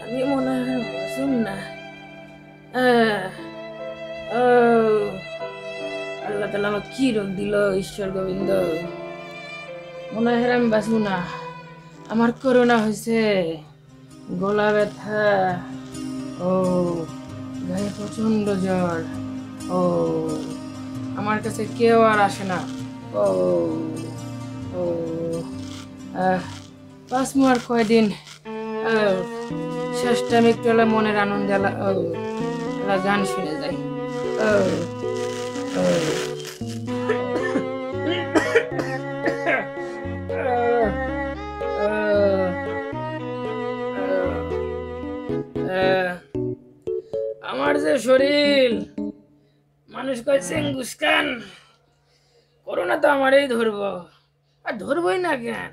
আমি মনে হয় বুঝুন না। আল্লাহ তাআলা আমাকে কি রোগ দিল ঈশ্বর গোবিন্দ, মনে হয় আমি বাঁচব না। আমার করোনা হয়েছে, গলা ব্যথা, ও গায়ে প্রচন্ড জ্বর, ও আমার কাছে কেউ আর আসে না, ও ও বাঁচবো আর কয়দিন। শেষ টাইম একটু হলে মনের আনন্দে গান শুনে যায়। আমার যে শরীর, মানুষ কয় চেঙ্গুস খান, করোনা তো আমারই ধরবো, আর ধরবই না কেন,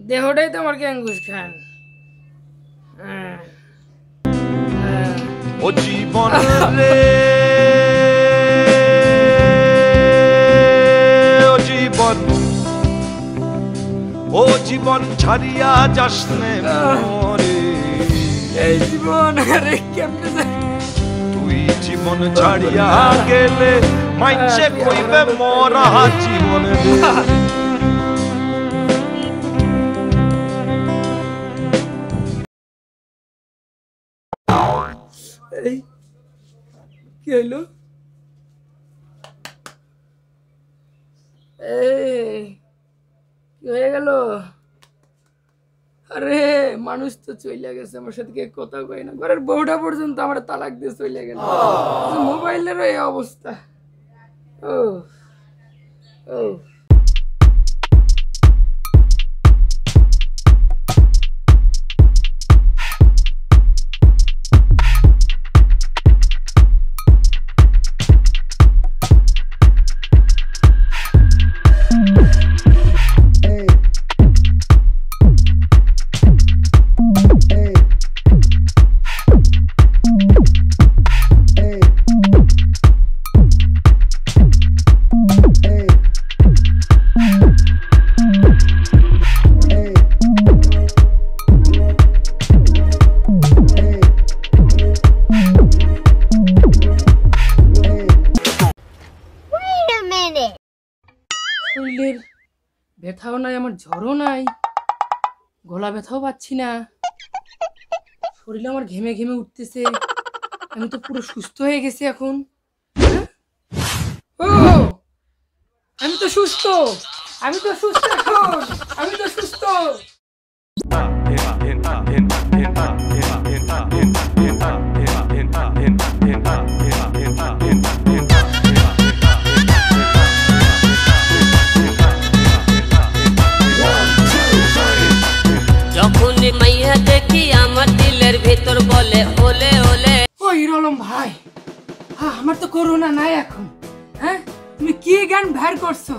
দেহটাই তো আমার চেঙ্গুস খান। ও জীবন রে, ও জীবন, ও জীবন ছাড়িয়া যাস নে মরে। এই জীবন আরে কেমনে তুই জীবন ছাড়িয়া গেলে মাইনসে কইবে মরা জীবন রে। এই কি হইলো? এই কি হয়ে গেল? আরে মানুষ তো চলে গেছে, আমার সাথে কথা কই না, ঘরের বউটা পর্যন্ত আমার তালাক দিয়ে চলে গেল, মোবাইলের এই অবস্থা। ও ও শরীরের ব্যথাও নাই, আমার জ্বরও নাই, গলা ব্যথাও পাচ্ছি না, শরীরে আমার ঘেমে ঘেমে উঠতেছে, আমি তো পুরো সুস্থ হয়ে গেছি এখন। ও আমি তো সুস্থ, আমি তো সুস্থ এখন, আমি তো সুস্থ। যখনই মাইয়া দেখি আমার দিলের ভেতর বলে ওলে ওলে। ও হিরোলম ভাই, আমার তো করোনা নাই এখন। হ্যাঁ তুমি কি গান বের করছো?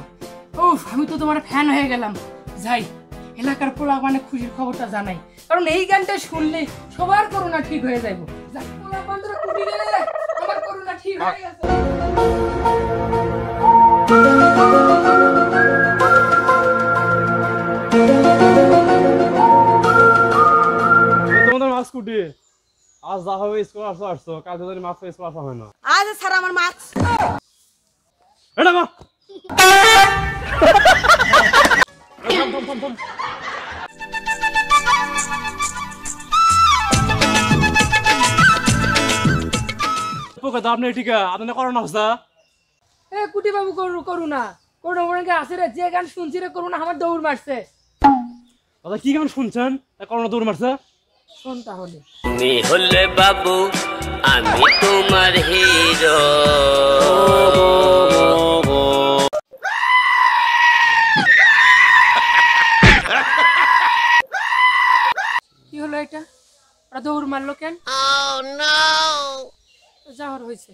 ও আমি তো তোমার ফ্যান হয়ে গেলাম। যাই এলাকার পোলা মানে খুশির খবরটা জানাই, কারণ এই গানটা শুনলে সবার করোনা ঠিক হয়ে যাইব। যাই পোলা বন্ধুরা কুটি গেলে আমার করোনা ঠিক হয়ে গেছে। তোমাদের মাস্ক কুটি আজ যা হবে স্কুল আসছো, কালকে যদি মাস্ক স্কুল আসা হয় না। আজ স্যার আমার মাস্ক এটা মা আপনি ঠিক আপনার করোনা হচ্ছে? এ কুটি বাবু করোনা করোনা আছে রে, যে গান শুনছি রে করোনা আমার দৌড় মারছে। দাদা কি গান শুনছেন করোনা দৌড় মারছে? শোন তাহলে। তুমি হলে বাবু আমি তোমার হিরো। কি হলো এটা? ওরা দৌড় মারলো কেন? যাওয়ার হয়েছে,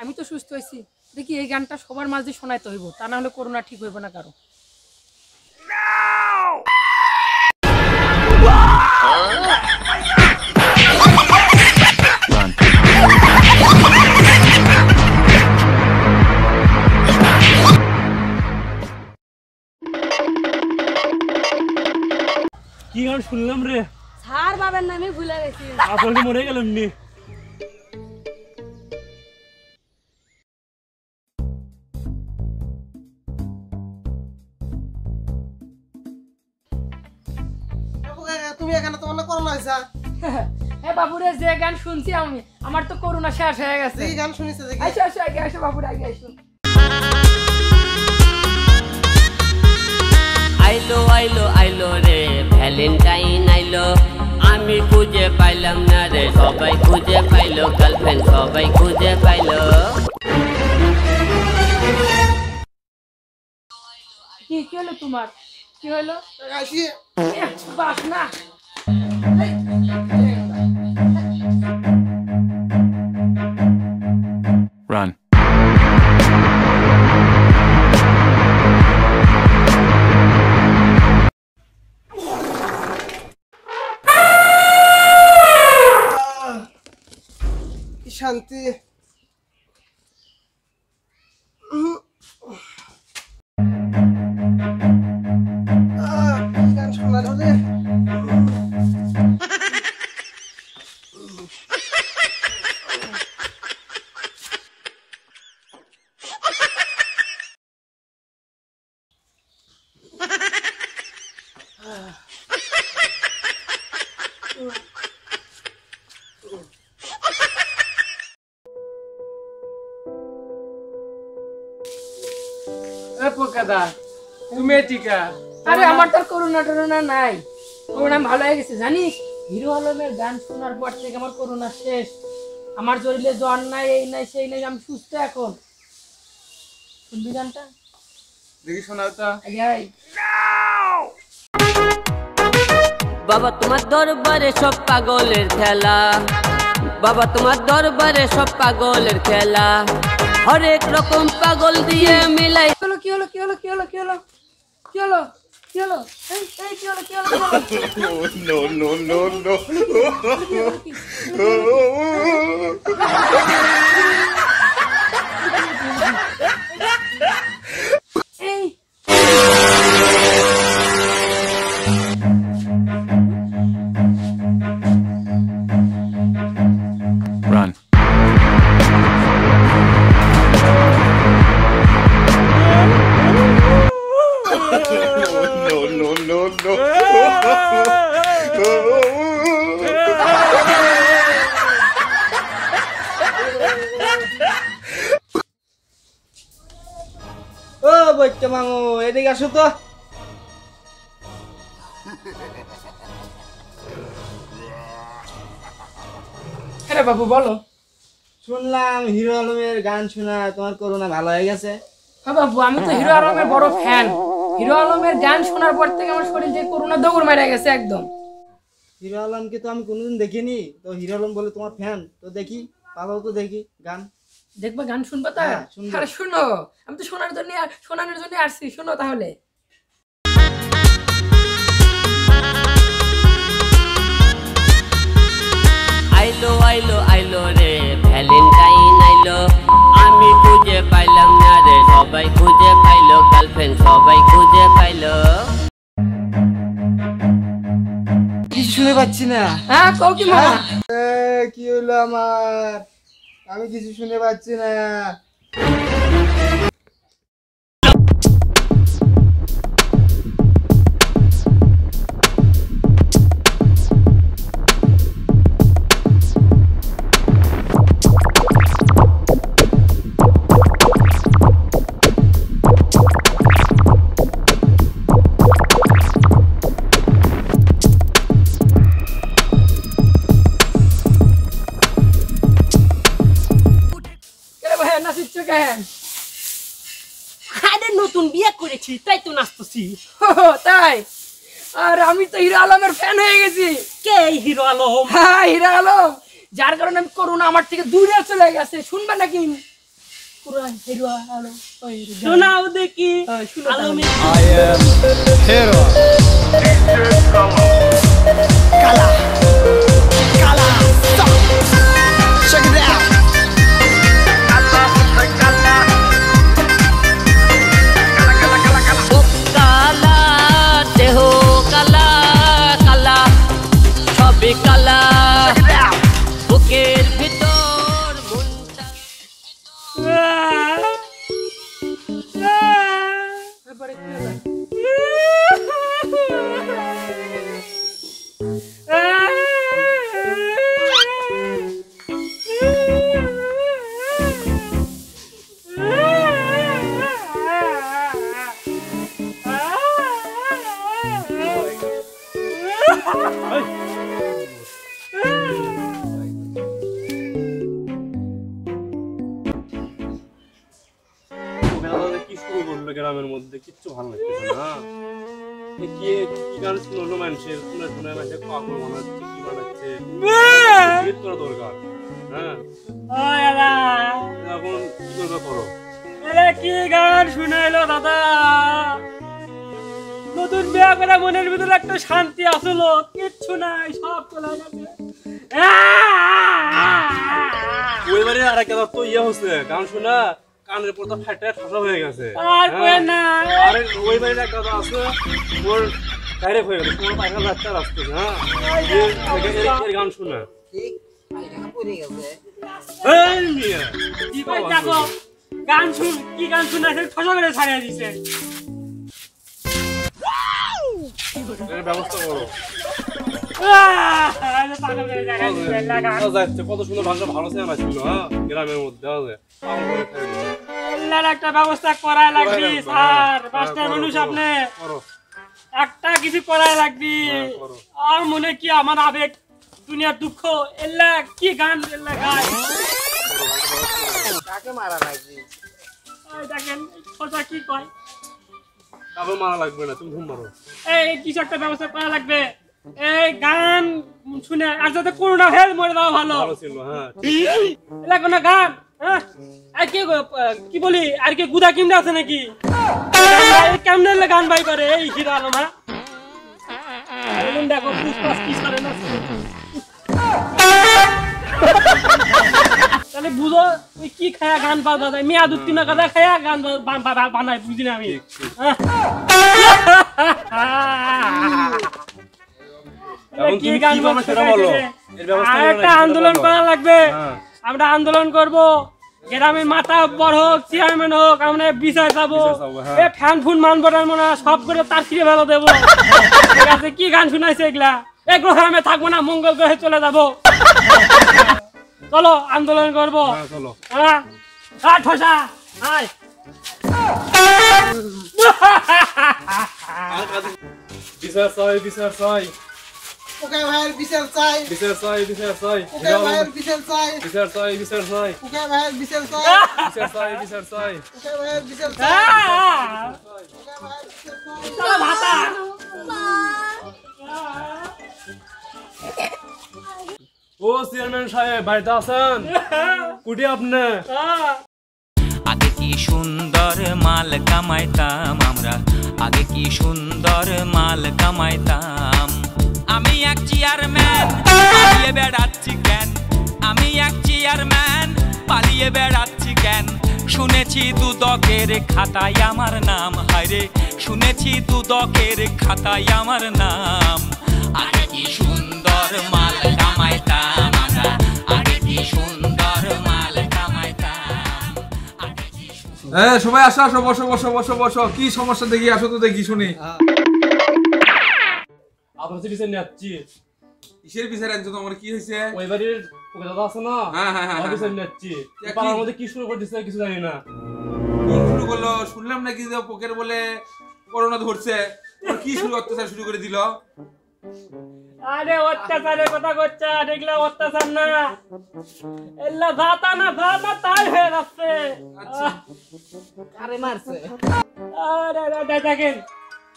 আমি তো সুস্থ হয়েছি। দেখি এই গানটা সবার মাঝে শোনাইতে হইব, তা না হলে করোনা ঠিক হইব না কারো। কি গান শুনলাম রে? স্যার বাবার নামে ভুলে গেছি। আপনার কি মরে গেলেন নি? তুমি এখানে তোমার না করোনা হয়েছে? হ্যাঁ বাবুরে, যে গান শুনছি আমি, আমার তো করোনা শেষ হয়ে গেছে। এই গান শুনিছে দেখি। আসো আসো, আগে আসো বাবুরে, আগে আসো। আইলো আইলো আইলো রে ভ্যালেন্টাইন আইলো, আমি খুঁজে পাইলাম না রে, সবাই খুঁজে পাইলো, গার্লফ্রেন্ড সবাই খুঁজে পাইলো। কি কি হলো তোমার? কি হলো? আসি বাস না। Run. কি শান্তি। কি গান শোনা রে? পোকাদা, তুমি টিকা? আরে আমার তো করোনা টরোনা নাই, করোনা ভালো হয়ে গেছে জানিস। হিরো আলমের গান শোনার পর থেকে আমার করোনা শেষ। আমার শরীরে জ্বর নাই, এই নাই সেই নাই, আমি সুস্থ এখন। শুনবি গানটা? দেখি শোনাও তো। বাবা তোমার দরবারে সব পাগলের খেলা, বাবা তোমার দরবারে সব পাগলের খেলা, হরেক রকম পাগল দিয়ে মিলাই। কি হলো কি হলো কি হলো কি হলো কি হলো কি হলো এই এই কি হলো কি হলো? No, no, no, no. এই Run. No, no, no, no. ও বৈদ্য মামু, এদিকে আসো তো। আরে বাবু বলো। শুনলাম হিরো আলমের গান শোনা তোমার করোনা ভালো হয়ে গেছে। হ্যাঁ বাবু, আমি তো হিরো আলমের বড় ফ্যান। হিরো আলমের গান শোনার পর থেকে আমার শরীর যে করোনা দৌড় মেরে গেছে একদম। হিরো আলমকে তো আমি কোনোদিন দেখিনি, তো হিরো আলম বলে তোমার ফ্যান, তো দেখি পাবো তো দেখি গান। দেখবা গান শুনবা তা? হ্যাঁ, শুনবো। আরে শুনো, আমি তো শোনানোর জন্য আসছি, শুনো তাহলে। আইলো আইলো আইলো রে ভ্যালেন্টাইন আইলো, আমি খুঁজে পাইলাম না রে, সবাই খুঁজে পাইলো, গার্লফ্রেন্ড সবাই খুঁজে পাইলো। কিছু শুনে পাচ্ছি না। হ্যাঁ কও কি মামা? কি হলো আমার? আমি কিছু শুনে পাচ্ছি না। আরে নতুন বিয়ে করেছি তাই তো নাচতেছি। তাই? আর আমি তো হিরো আলমের ফ্যান হয়ে গেছি। কে হিরো আলম? হ্যাঁ হিরো আলম, যার কারণে আমি করোনা আমার থেকে দূরে চলে গেছে। শুনবা নাকি? হিরো আলম শোনাও দেখি। আলমে I am hero. Check it out. কালা দেহ কালা, সবই কালা বুকের ভিতর মনটা কি শুরু করলো গ্রামের মধ্যে কিচ্ছু ভালো লাগতেছে না কি গান শুনলো মানুষের শুনে শুনে মানুষের পাগল বানাচ্ছে কি বানাচ্ছে বিয়ে করা দরকার হ্যাঁ এখন কি করবে করো কি গান শুনাইলো দাদা নতুন বিয়ে করে মনের ভিতরে একটা শান্তি আসলো কিচ্ছু নাই সব চলে গেছে ওই বাড়ির আর একটা তো ইয়ে হচ্ছে গান শোনা কানের পর্দা ফাটে ঠাসা হয়ে গেছে আর কই না আরে ওই বাড়ির একটা আছে ওর ডাইরেক্ট হয়ে গেছে তোমার পায়খানা রাস্তা আসছে হ্যাঁ এর গান শোনা ঠিক পায়খানা পড়ে গেছে এই মিয়া কি কই বাবা দেখো গান শুন কি গান শুনাইছে ঠসা করে ছাড়িয়ে দিছে এর ব্যবস্থা করো পাগল করে জায়গা দিছে লাগা যাচ্ছে কত সুন্দর ভাষা ভালো চেনা ছিল হ্যাঁ গ্রামের মধ্যে আছে এলার একটা ব্যবস্থা করাই লাগবে স্যার পাঁচটা মানুষ আপনি করো একটা কিছু করাই লাগবে করো। আর মনে কি আমার আবেগ দুনিয়ার দুঃখ এলা কি গান এলা গায় কাকে মারা লাগবে এই দেখেন কথা কি কয় তারপর মারা লাগবে না তুমি ঘুম মারো এই কিছু একটা ব্যবস্থা করা লাগবে এই গান শুনে আর যাতে করোনা হেলথ মরে দেওয়া ভালো ভালো ছিল হ্যাঁ এলা কোনো গান হ্যাঁ আর কি বলি আর কি গুদা কিমটা আছে নাকি কেমনে গান বাই করে এই হিরো আলম হ্যাঁ দেখো পুষ্পাস কি করে না তাহলে বুঝো ওই কি খায়া গান পাওয়া যায় মেয়া দুধ তিনা কাদা খায়া গান বানায় বুঝি না আমি কি গান সেটা বলো এর ব্যবস্থা একটা আন্দোলন করা লাগবে আমরা আন্দোলন করব গ্রামের মাথা বড় হোক চেয়ারম্যান হোক আমরা বিচার যাবো এ ফ্যান ফুন মানবো না সব করে তার ফিরে ভালো দেবো ঠিক আছে কি গান শুনাইছে এগুলা এক গ্রহে থাকবো না মঙ্গল গ্রহে চলে যাবো চলো আন্দোলন করবো চলো হ্যাঁ ঠসা আয় বিচার চাই বিচার চাই ওকে ভাইয়ের বিচার চাই বিচার চাই বিচার চাই ওকে ভাইয়ের বিচার চাই বিচার চাই বিচার চাই ওকে ভাইয়ের বিচার চাই বিচার চাই বিচার চাই ওকে ভাইয়ের বিচার চাই ওকে ভাইয়ের বিচার চাই চলো ভাতা ও চেয়ারম্যান সাহেব বাড়িতে আছেন কুটি আপনি আগে কি সুন্দর মাল কামাইতাম আমরা আগে কি সুন্দর মাল কামাইতাম আমি এক চেয়ারম্যান পালিয়ে বেড়াচ্ছি কেন আমি এক চেয়ারম্যান পালিয়ে বেড়াচ্ছি কেন শুনেছি দুদকের খাতায় আমার নাম হায়রে শুনেছি দুদকের খাতায় আমার নাম আগে কি সুন্দর মাল কামাইতাম আমরা আগে কি সুন্দর মাল কামাইতাম আগে কি সবাই আসো আসো বসো বসো বসো বসো কি সমস্যা দেখি আসো তো দেখি শুনি আপনার চিঠি সেন্ড যাচ্ছি কিসের বিচার একজন আমার কি হয়েছে ওই বাড়ির ওকে দাদা আছে না হ্যাঁ হ্যাঁ হ্যাঁ অফিসে যাচ্ছি পাড়ার মধ্যে কি শুরু করে দিচ্ছে কিছু জানি না কি শুরু করলো শুনলাম নাকি যে পোকের বলে করোনা ধরছে ওর কি শুরু অত্যাচার শুরু করে দিল আরে অত্যাচারের কথা করছে দেখলা অত্যাচার না এল্লা ভাতা না ভাতা তাই হয়ে যাচ্ছে আরে মারছে আরে দেখেন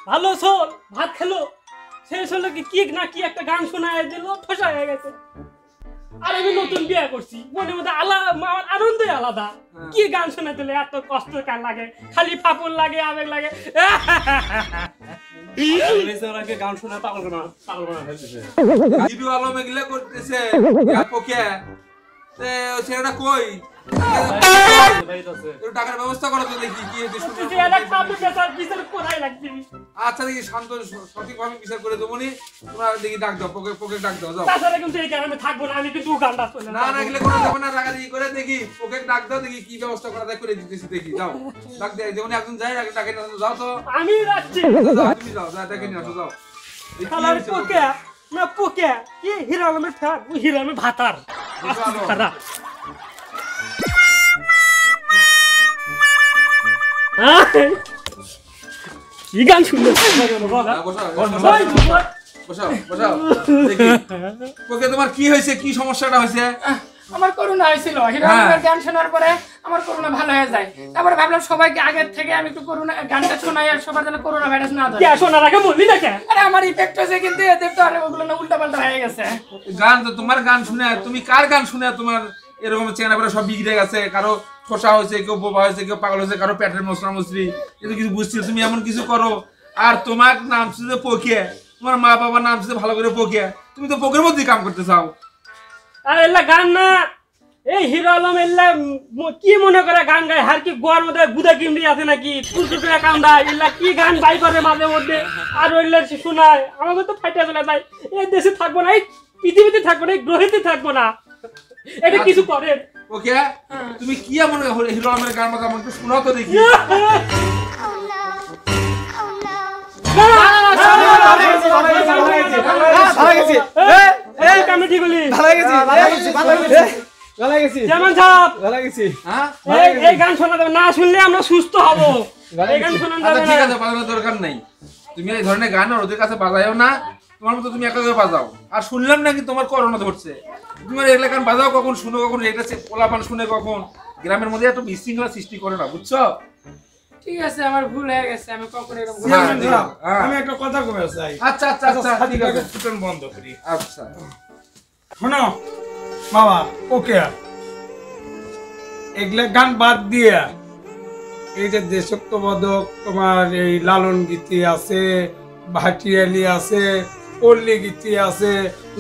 ভালো চল ভাত খেলো শেষ হলো কি না কি একটা গান শোনায় দিল ঠসা হয়ে গেছে আর আমি নতুন বিয়ে করছি মনের মধ্যে আমার আনন্দই আলাদা কি গান শোনাতে দিলে এত কষ্ট কার লাগে খালি ফাপন লাগে আবেগ লাগে গান শোনা পাগল বানা ফেলতেছে হিরো আলম এগুলা করতেছে পোকে ছেলেটা কই একটু টাকার ব্যবস্থা করো তো দেখি কি হয়েছে শুনি। আচ্ছা দেখি শান্ত সঠিকভাবে বিচার করে দেবো নি। তোমরা দেখি ডাক দাও, পোকে ডাক দাও, যাও। না না গেলে কোনো যাবে না, রাগারাগি করে দেখি পোকে ডাক দাও, দেখি কি ব্যবস্থা করা যায় করে দিতেছি, দেখি যাও ডাক দেয় যেমন একজন যায় আগে ডাকে নিয়ে আসো, যাও তো আমি যাচ্ছি। তুমি যাও, যা ডাকে নিয়ে আসো, যাও। এই কি খালার হয়েছে? পোকে না পোকে কি হিরো আলমের ফ্যান, হিরো আলমের ভাতার খারাপ। কি গান শুনলে বসাও, বসাও দেখি পোকে তোমার কি হয়েছে, কি সমস্যাটা হয়েছে? আমার করোনা হয়েছিল, হিরো আলমের গান শোনার পরে আমার করোনা ভালো হয়ে যায়। তারপরে ভাবলাম সবাইকে আগের থেকে আমি একটু করোনা গানটা শোনাই, আর সবার যেন করোনা ভাইরাস না ধরে। শোনার আগে বললি না কেন? আরে আমার ইফেক্ট হয়েছে, কিন্তু এদের তো আর ওগুলো না উল্টা পাল্টা হয়ে গেছে। গান তো তোমার গান শুনে, তুমি কার গান শুনে তোমার এরকম চেনা পরে সব বিগড়ে গেছে? কারো ঠোসা হয়েছে, কেউ বোবা হয়েছে, কেউ পাগল হয়েছে, কারো পেটের মশলা মশলি, কিন্তু কিছু বুঝছি তুমি এমন কিছু করো। আর তোমার নাম শুনে পোকে, তোমার মা বাবার নাম শুনে ভালো করে পোকে, তুমি তো পোকের মধ্যেই কাম করতে চাও। আর এলা গান না, এই হিরো আলম এলা কি মনে করে গান গায়? আর কি গোয়ার মধ্যে গুদা কিমড়ি আছে নাকি টুকটুকে কান্দা? এলা কি গান বাই করে মাঝে মধ্যে, আর ওইলা শোনায়, আমাকে তো ফাইটা চলে যায়। এই দেশে থাকবো না, এই পৃথিবীতে থাকবো না, এই গ্রহেতে থাকবো না, এটা কিছু করে। ওকে তুমি কি এমন হিরো আলমের গান মতো আমাকে শোনাও তো দেখি। যেমন সাহেব এই গান শোনা যাবে না, শুনলে আমরা সুস্থ হবো। এই গান শোনা যাবে ঠিক না। আছে, বাজানোর দরকার নাই। তুমি এই ধরনের গান ওদের কাছে বাজাও না, তোমার মতো তুমি একা বাজাও। আর শুনলাম নাকি তোমার করোনা ধরছে, তুমি এগুলা গান বাজাও কখন, শুনো কখন, এটা পোলাপান শুনে কখন, গ্রামের মধ্যে একটু বিশৃঙ্খলা সৃষ্টি করে না, বুঝছো? ঠিক আছে, আমার ভুল হয়ে গেছে, আমি কখনো এরকম আমি একটা কথা কবে চাই। আচ্ছা আচ্ছা আচ্ছা ঠিক আছে, ফুটন বন্ধ করি। আচ্ছা শোনো বাবা, ওকে এগুলা গান বাদ দিয়ে এই যে দেশত্ববোধক তোমার এই লালন গীতি আছে, ভাটিয়ালি আছে, পল্লী গীতি আছে,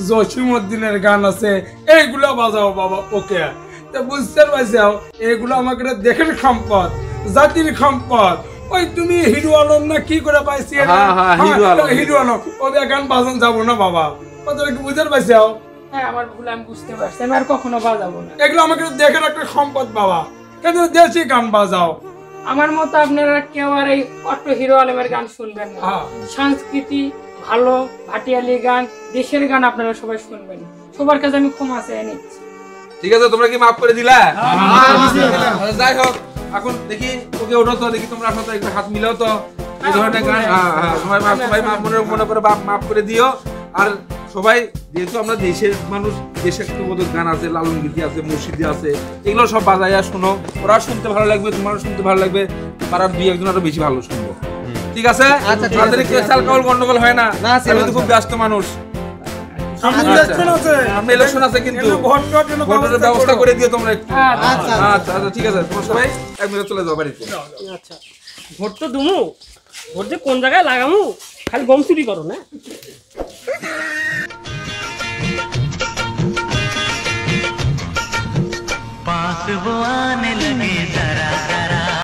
জসিমউদ্দিনের গান আছে, এইগুলা বাজাও বাবা। ওকে বুঝতে পারছো, এইগুলো আমাকে দেশের সম্পদ, জাতির সম্পদ। ওই তুমি হিরো আলম না কি করে পাইছি, হিরো আলম ওদের গান বাজান যাবো না বাবা, কথাটা কি বুঝতে পারছো? হ্যাঁ আমার ভুল, আমি বুঝতে পারছি, আমি আর কখনো বাজাবো না। এগুলো আমাকে দেশের একটা সম্পদ বাবা, কিন্তু দেশি গান বাজাও। আমার মতো আপনারা কেউ আর এই অটো হিরো আলমের গান শুনবেন না। সংস্কৃতি ভালো, ভাটিয়ালি গান, দেশের গান আপনারা সবাই শুনবেন। সবার কাছে আমি ক্ষমা চেয়ে নিচ্ছি। ঠিক আছে, তোমরা কি মাফ করে দিলা? যাই হোক, এখন দেখি ওকে ওঠো তো, দেখি তোমরা আসো তো, একটু হাত মিলাও তো। এই ধরনের গান সবাই মাফ মনে করে মাফ করে দিও। আর সবাই যেহেতু আমরা দেশের মানুষ, দেশের বোধক গান আছে, লালন গীতি আছে, মুর্শিদি আছে, এগুলো সব বাজাইয়া শোনো, ওরা শুনতে ভালো লাগবে, তোমারও শুনতে ভালো লাগবে, পাড়ার দুই একজন আরো বেশি ভালো শুনবো। ঠিক আছে, তাদের গন্ডগোল হয় না, আমি তো খুব ব্যস্ত মানুষ। ইলেকশন আছে কিন্তু ভোটের ব্যবস্থা করে দিও তোমরা একটু। আচ্ছা আচ্ছা ঠিক আছে, তোমরা সবাই এক মিনিট চলে যাও বাড়িতে। আচ্ছা ভোট তো দুমু, ভোট যে কোন জায়গায় লাগামু খালি গম চুরি করো না।